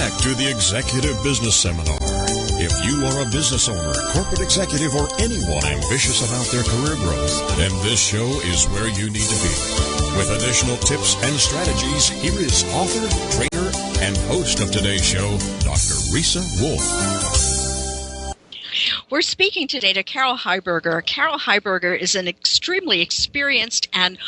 back to the Executive Business Seminar. If you are a business owner, corporate executive, or anyone ambitious about their career growth, then this show is where you need to be. With additional tips and strategies, here is author, trainer, and host of today's show, Dr. Reesa Woolf. We're speaking today to Carol Heiberger. Carol Heiberger is an extremely experienced and,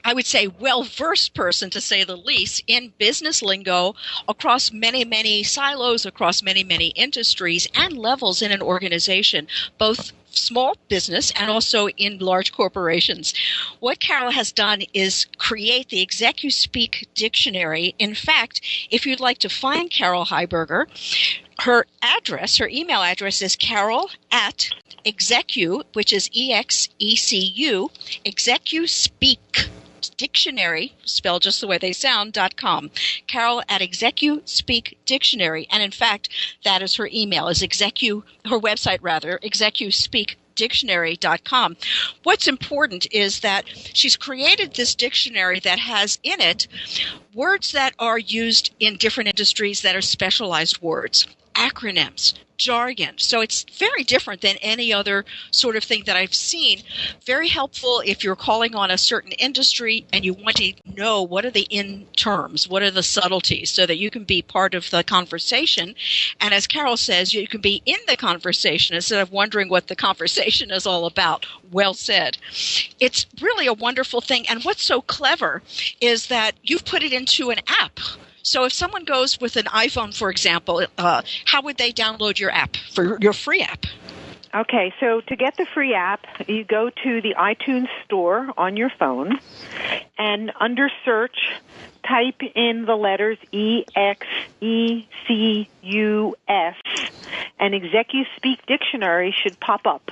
I would say, well-versed person, to say the least, in business lingo across many, many silos, across many, many industries and levels in an organization, both small business and also in large corporations. What Carol has done is create the ExecuSpeak Dictionary. In fact, if you'd like to find Carol Heiberger, her email address is carol@execu, which is EXECU, ExecuSpeak Dictionary, spelled just the way they sound, .com. Carol at ExecuSpeak Dictionary. And in fact, that is her email, her website, ExecuSpeakDictionary.com. What's important is that she's created this dictionary that has in it words that are used in different industries that are specialized words, acronyms, jargon. So it's very different than any other sort of thing that I've seen. Very helpful if you're calling on a certain industry and you want to know what are the in terms, what are the subtleties, so that you can be part of the conversation. And as Carol says, you can be in the conversation instead of wondering what the conversation is all about. Well said. It's really a wonderful thing. And what's so clever is that you've put it into an app. So if someone goes with an iPhone, for example, how would they download your app, for your free app? Okay, so to get the free app, you go to the iTunes store on your phone, and under search, type in the letters EXECUS, and ExecuSpeak Dictionary should pop up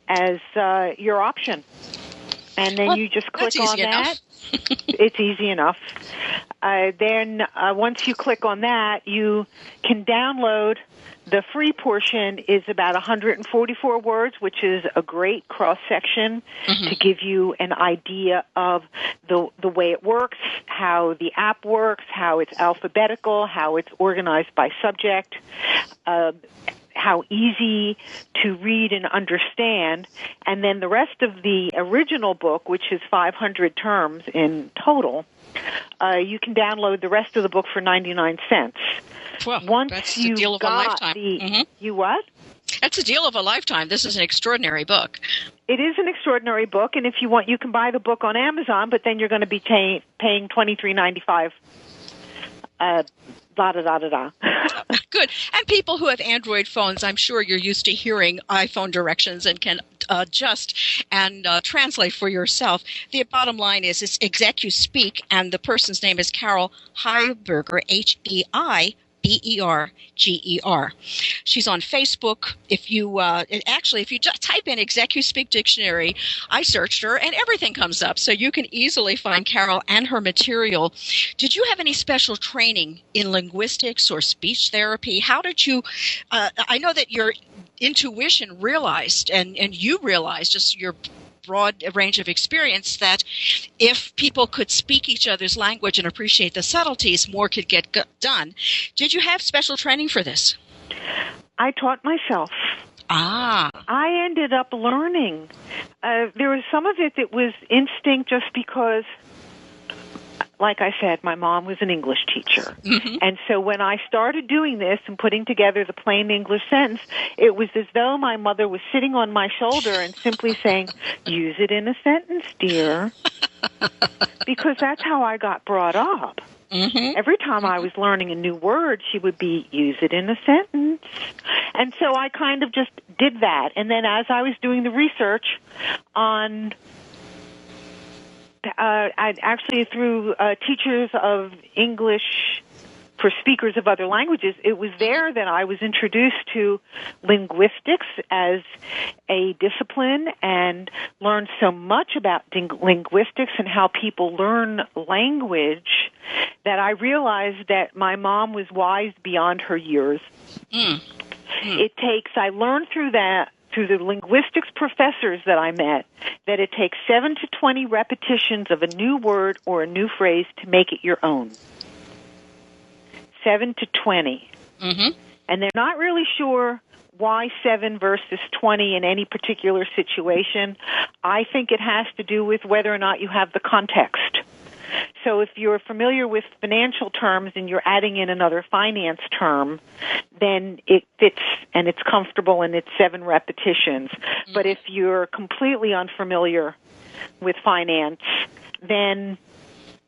as your option. And then you just click on that. It's easy enough. Then once you click on that, you can download. The free portion is about 144 words, which is a great cross-section to give you an idea of the way it works, how the app works, how it's alphabetical, how it's organized by subject, how easy to read and understand. And then the rest of the original book, which is 500 terms in total, you can download the rest of the book for 99 cents. Well, Once that's the deal of a lifetime. You what? That's a deal of a lifetime. This is an extraordinary book. It is an extraordinary book, and if you want, you can buy the book on Amazon, but then you're going to be paying $23.95. Good. And people who have Android phones, I'm sure you're used to hearing iPhone directions and can adjust and translate for yourself. The bottom line is it's ExecuSpeak, and the person's name is Carol Heiberger, Heiberger. She's on Facebook. If you just type in ExecuSpeak Dictionary, I searched her, and everything comes up. So you can easily find Carol and her material. Did you have any special training in linguistics or speech therapy? How did you, I know that your intuition realized, and you realized, just your broad range of experience, that if people could speak each other's language and appreciate the subtleties, more could get done. Did you have special training for this? I taught myself. I ended up learning. There was some of it that was instinct, just because, like I said, my mom was an English teacher. And so when I started doing this and putting together the plain English sentence, it was as though my mother was sitting on my shoulder and simply saying, use it in a sentence, dear. Because that's how I got brought up. Every time I was learning a new word, she would be, use it in a sentence. And so I kind of just did that. And then as I was doing the research on actually through teachers of English for speakers of other languages, it was there that I was introduced to linguistics as a discipline and learned so much about linguistics and how people learn language that I realized that my mom was wise beyond her years. I learned through that, through the linguistics professors that I met, that it takes 7 to 20 repetitions of a new word or a new phrase to make it your own. 7 to 20. Mm-hmm. And they're not really sure why 7 versus 20 in any particular situation. I think it has to do with whether or not you have the context. So if you're familiar with financial terms and you're adding in another finance term, then it fits and it's comfortable and it's 7 repetitions. Mm-hmm. But if you're completely unfamiliar with finance, then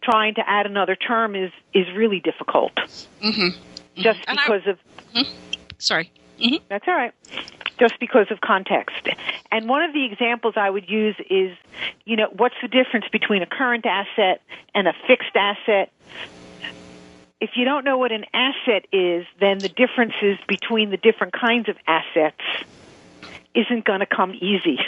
trying to add another term is really difficult. Mm-hmm. Just because of... Mm-hmm. Sorry. Mm-hmm. That's all right. Just because of context. And one of the examples I would use is, what's the difference between a current asset and a fixed asset? If you don't know what an asset is, then the differences between the different kinds of assets isn't going to come easy.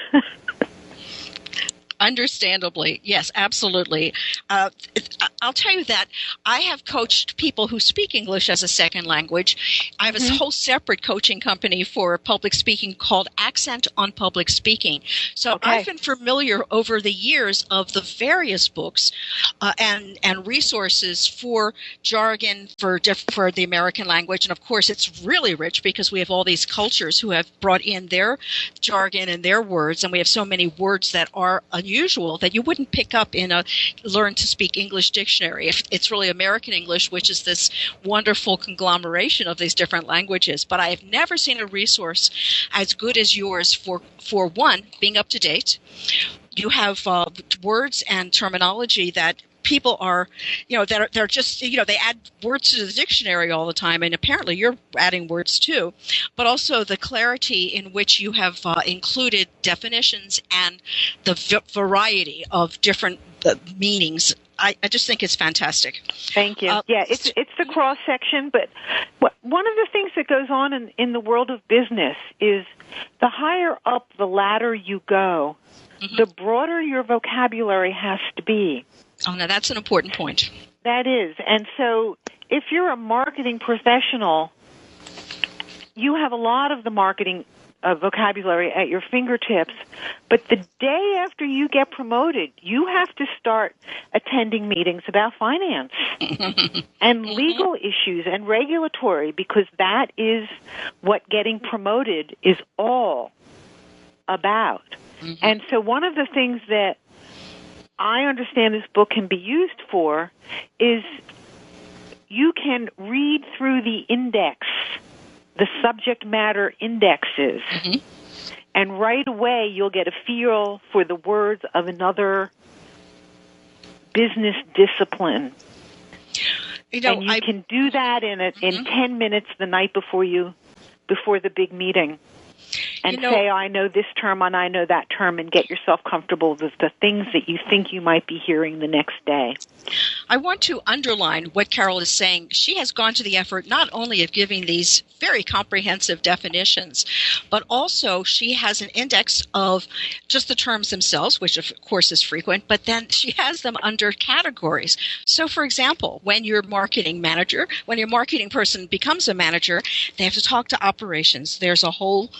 Understandably. Yes, absolutely. I'll tell you that I have coached people who speak English as a second language. I have a whole separate coaching company for public speaking called Accent on Public Speaking. So I've been familiar over the years of the various books and resources for jargon for the American language. And of course, it's really rich because we have all these cultures who have brought in their jargon and their words, and we have so many words that are unusual that you wouldn't pick up in a Learn to Speak English dictionary. If it's really American English, which is this wonderful conglomeration of these different languages. But I have never seen a resource as good as yours for one, being up to date. You have words and terminology that people are, they're just, they add words to the dictionary all the time, and apparently you're adding words too, but also the clarity in which you have included definitions and the variety of different meanings. I just think it's fantastic. Thank you. It's the cross section, but one of the things that goes on in the world of business is the higher up the ladder you go, the broader your vocabulary has to be. Oh, now that's an important point. That is. And so if you're a marketing professional, you have a lot of the marketing vocabulary at your fingertips. But the day after you get promoted, you have to start attending meetings about finance and legal issues and regulatory, because that is what getting promoted is all about. Mm-hmm. And so one of the things that I understand this book can be used for is you can read through the index, the subject matter indexes, and right away you'll get a feel for the words of another business discipline. And you can do that in 10 minutes the night before the big meeting. And say, I know this term and I know that term, and get yourself comfortable with the things that you think you might be hearing the next day. I want to underline what Carol is saying. She has gone to the effort not only of giving these very comprehensive definitions, but also she has an index of just the terms themselves, which of course is frequent, but then she has them under categories. So, for example, when your marketing marketing person becomes a manager, they have to talk to operations. There's a whole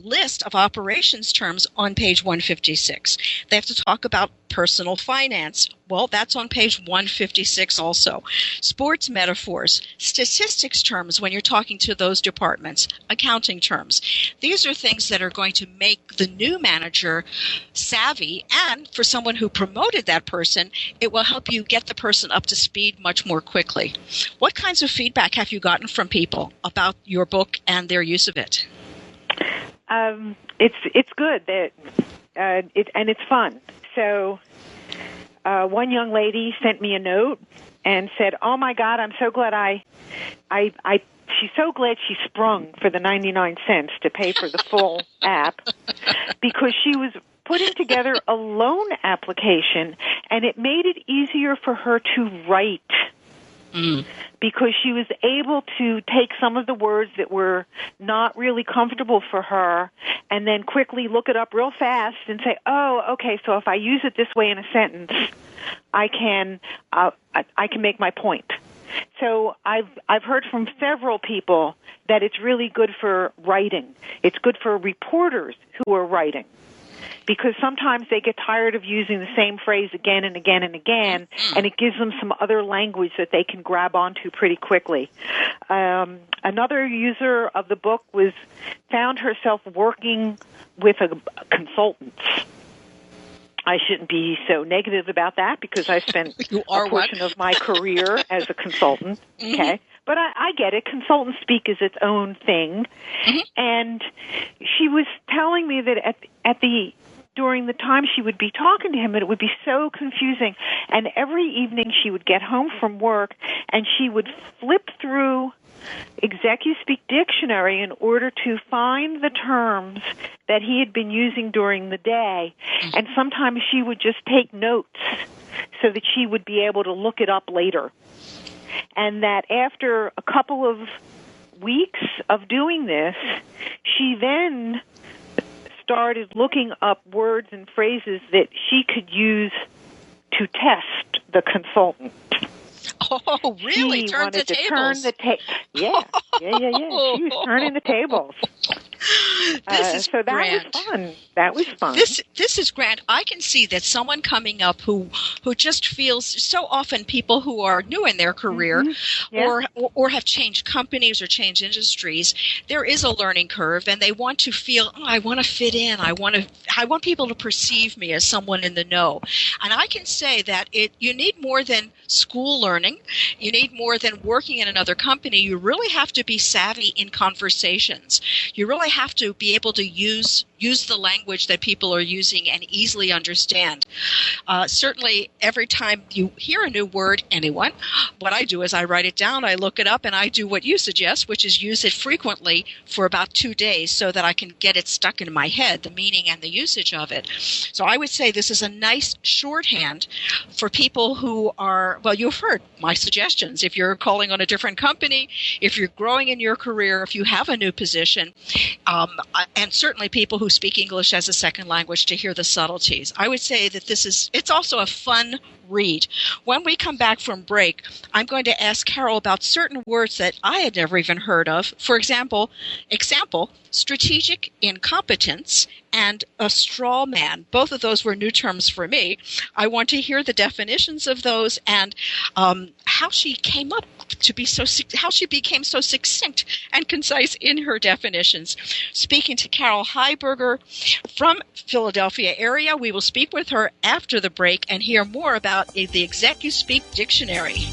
list of operations terms on page 156. They have to talk about personal finance. Well, that's on page 156 also. Sports metaphors, statistics terms when you're talking to those departments, accounting terms. These are things that are going to make the new manager savvy, and for someone who promoted that person, it will help you get the person up to speed much more quickly. What kinds of feedback have you gotten from people about your book and their use of it? It's good, and it's fun. So one young lady sent me a note and said, "Oh my God, I'm so glad she's so glad she sprung for the 99 cents to pay for the full app, because she was putting together a loan application and it made it easier for her to write." Because she was able to take some of the words that were not really comfortable for her and then quickly look it up real fast and say, oh, okay, so if I use it this way in a sentence, I can make my point. So I've heard from several people that it's really good for writing. It's good for reporters who are writing. because sometimes they get tired of using the same phrase again and again and again, and it gives them some other language that they can grab onto pretty quickly. Another user of the book found herself working with a consultant. I shouldn't be so negative about that because I spent a portion of my career as a consultant. Okay. But I get it. Consultant speak is its own thing. And she was telling me that during the time she would be talking to him, it would be so confusing. And every evening she would get home from work and she would flip through ExecuSpeak Dictionary in order to find the terms that he had been using during the day. And sometimes she would just take notes so that she would be able to look it up later. And that after a couple of weeks of doing this, she then started looking up words and phrases that she could use to test the consultant. Oh, really? She wanted to turn the tables. Yeah. She was turning the tables. This is so that grand. was fun. That was fun. This is grand. I can see that someone coming up who just feels so often people who are new in their career or have changed companies or changed industries, there is a learning curve and they want to feel, I want to fit in. I want people to perceive me as someone in the know. And I can say that you need more than school learning. You need more than working in another company. You really have to be savvy in conversations. You really have to be able to use the language that people are using and easily understand. Certainly, every time you hear a new word, anyone, what I do is I write it down, I look it up, and I do what you suggest, which is use it frequently for about 2 days so that I can get it stuck in my head, the meaning and the usage of it. So I would say this is a nice shorthand for people who are, well, you've heard my suggestions. If you're calling on a different company, if you're growing in your career, if you have a new position, and certainly people who speak English as a second language to hear the subtleties. I would say that it's also a fun read. When we come back from break, I'm going to ask Carol about certain words that I had never even heard of. For example, strategic incompetence and a straw man. Both of those were new terms for me. I want to hear the definitions of those and how she came up to be how she became so succinct and concise in her definitions. Speaking to Carol Heiberger from Philadelphia area, we will speak with her after the break and hear more about the ExecuSpeak Dictionary.